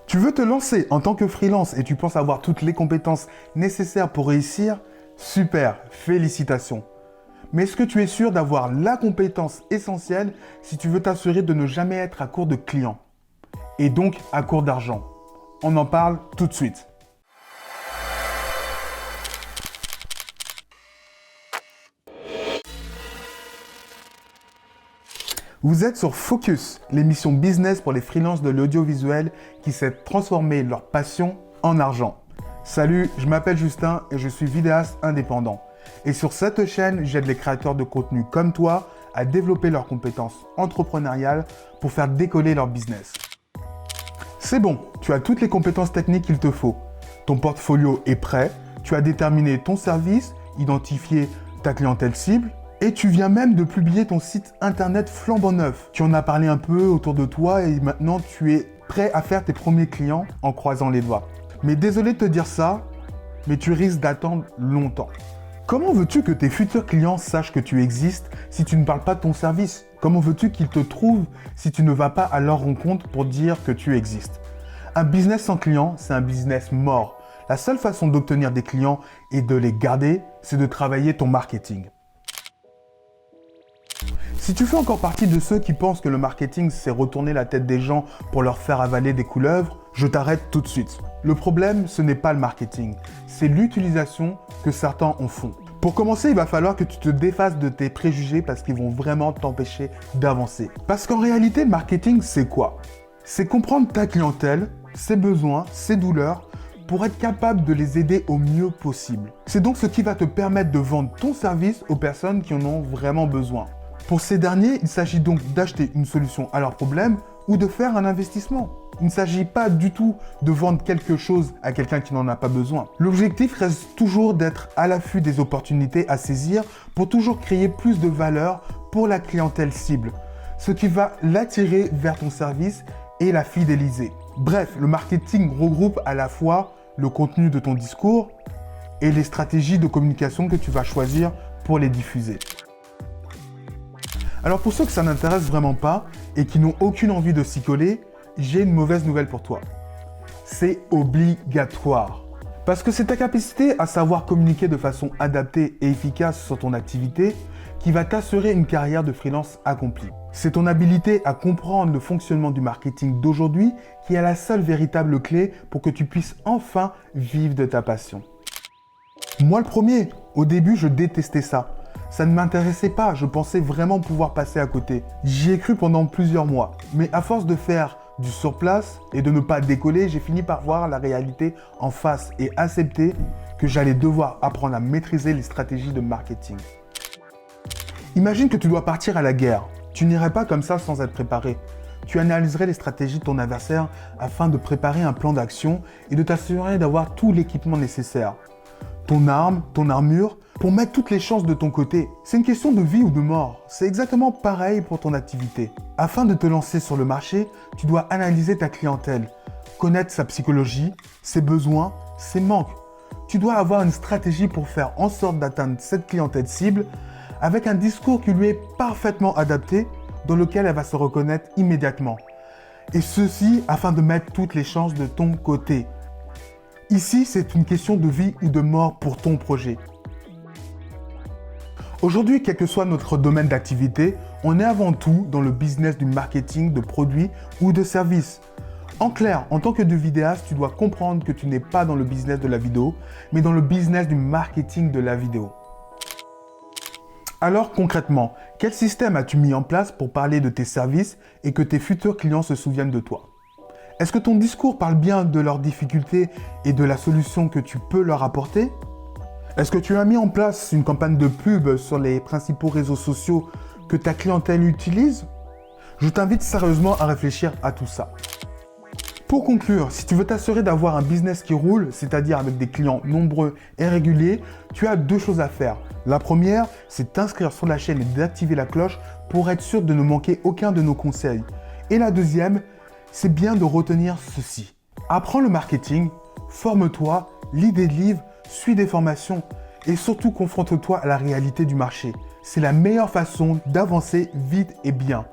Tu veux te lancer en tant que freelance et tu penses avoir toutes les compétences nécessaires pour réussir? Super, félicitations. Mais est-ce que tu es sûr d'avoir la compétence essentielle si tu veux t'assurer de ne jamais être à court de clients et donc à court d'argent? On en parle tout de suite. Vous êtes sur Focus, l'émission business pour les freelances de l'audiovisuel qui savent transformer leur passion en argent. Salut, je m'appelle Justin et je suis vidéaste indépendant. Et sur cette chaîne, j'aide les créateurs de contenu comme toi à développer leurs compétences entrepreneuriales pour faire décoller leur business. C'est bon, tu as toutes les compétences techniques qu'il te faut. Ton portfolio est prêt, tu as déterminé ton service, identifié ta clientèle cible, et tu viens même de publier ton site internet flambant neuf. Tu en as parlé un peu autour de toi et maintenant tu es prêt à faire tes premiers clients en croisant les doigts. Mais désolé de te dire ça, mais tu risques d'attendre longtemps. Comment veux-tu que tes futurs clients sachent que tu existes si tu ne parles pas de ton service? Comment veux-tu qu'ils te trouvent si tu ne vas pas à leur rencontre pour dire que tu existes? Un business sans clients, c'est un business mort. La seule façon d'obtenir des clients et de les garder, c'est de travailler ton marketing. Si tu fais encore partie de ceux qui pensent que le marketing, c'est retourner la tête des gens pour leur faire avaler des couleuvres, je t'arrête tout de suite. Le problème, ce n'est pas le marketing, c'est l'utilisation que certains en font. Pour commencer, il va falloir que tu te défasses de tes préjugés parce qu'ils vont vraiment t'empêcher d'avancer. Parce qu'en réalité, le marketing, c'est quoi? C'est comprendre ta clientèle, ses besoins, ses douleurs, pour être capable de les aider au mieux possible. C'est donc ce qui va te permettre de vendre ton service aux personnes qui en ont vraiment besoin. Pour ces derniers, il s'agit donc d'acheter une solution à leurs problèmes ou de faire un investissement. Il ne s'agit pas du tout de vendre quelque chose à quelqu'un qui n'en a pas besoin. L'objectif reste toujours d'être à l'affût des opportunités à saisir pour toujours créer plus de valeur pour la clientèle cible, ce qui va l'attirer vers ton service et la fidéliser. Bref, le marketing regroupe à la fois le contenu de ton discours et les stratégies de communication que tu vas choisir pour les diffuser. Alors pour ceux que ça n'intéresse vraiment pas et qui n'ont aucune envie de s'y coller, j'ai une mauvaise nouvelle pour toi. C'est obligatoire. Parce que c'est ta capacité à savoir communiquer de façon adaptée et efficace sur ton activité qui va t'assurer une carrière de freelance accomplie. C'est ton habilité à comprendre le fonctionnement du marketing d'aujourd'hui qui est la seule véritable clé pour que tu puisses enfin vivre de ta passion. Moi le premier, au début je détestais ça. Ça ne m'intéressait pas, je pensais vraiment pouvoir passer à côté. J'y ai cru pendant plusieurs mois. Mais à force de faire du surplace et de ne pas décoller, j'ai fini par voir la réalité en face et accepter que j'allais devoir apprendre à maîtriser les stratégies de marketing. Imagine que tu dois partir à la guerre. Tu n'irais pas comme ça sans être préparé. Tu analyserais les stratégies de ton adversaire afin de préparer un plan d'action et de t'assurer d'avoir tout l'équipement nécessaire. Ton arme, ton armure, pour mettre toutes les chances de ton côté. C'est une question de vie ou de mort. C'est exactement pareil pour ton activité. Afin de te lancer sur le marché, tu dois analyser ta clientèle, connaître sa psychologie, ses besoins, ses manques. Tu dois avoir une stratégie pour faire en sorte d'atteindre cette clientèle cible avec un discours qui lui est parfaitement adapté, dans lequel elle va se reconnaître immédiatement. Et ceci afin de mettre toutes les chances de ton côté. Ici, c'est une question de vie ou de mort pour ton projet. Aujourd'hui, quel que soit notre domaine d'activité, on est avant tout dans le business du marketing de produits ou de services. En clair, en tant que vidéaste, tu dois comprendre que tu n'es pas dans le business de la vidéo, mais dans le business du marketing de la vidéo. Alors concrètement, quel système as-tu mis en place pour parler de tes services et que tes futurs clients se souviennent de toi? Est-ce que ton discours parle bien de leurs difficultés et de la solution que tu peux leur apporter? Est-ce que tu as mis en place une campagne de pub sur les principaux réseaux sociaux que ta clientèle utilise? Je t'invite sérieusement à réfléchir à tout ça. Pour conclure, si tu veux t'assurer d'avoir un business qui roule, c'est-à-dire avec des clients nombreux et réguliers, tu as deux choses à faire. La première, c'est t'inscrire sur la chaîne et d'activer la cloche pour être sûr de ne manquer aucun de nos conseils. Et la deuxième, c'est bien de retenir ceci. Apprends le marketing, forme-toi, lis des livres, suis des formations et surtout confronte-toi à la réalité du marché. C'est la meilleure façon d'avancer vite et bien.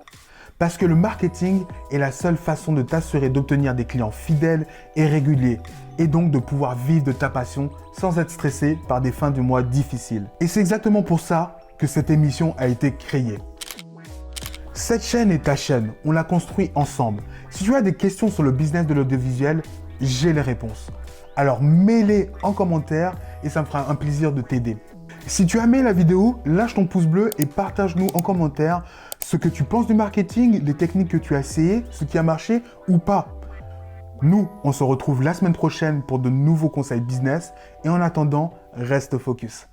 Parce que le marketing est la seule façon de t'assurer d'obtenir des clients fidèles et réguliers, et donc de pouvoir vivre de ta passion sans être stressé par des fins de mois difficiles. Et c'est exactement pour ça que cette émission a été créée. Cette chaîne est ta chaîne, on l'a construit ensemble. Si tu as des questions sur le business de l'audiovisuel, j'ai les réponses. Alors mets-les en commentaire et ça me fera un plaisir de t'aider. Si tu as aimé la vidéo, lâche ton pouce bleu et partage-nous en commentaire ce que tu penses du marketing, les techniques que tu as essayées, ce qui a marché ou pas. Nous, on se retrouve la semaine prochaine pour de nouveaux conseils business et en attendant, reste focus.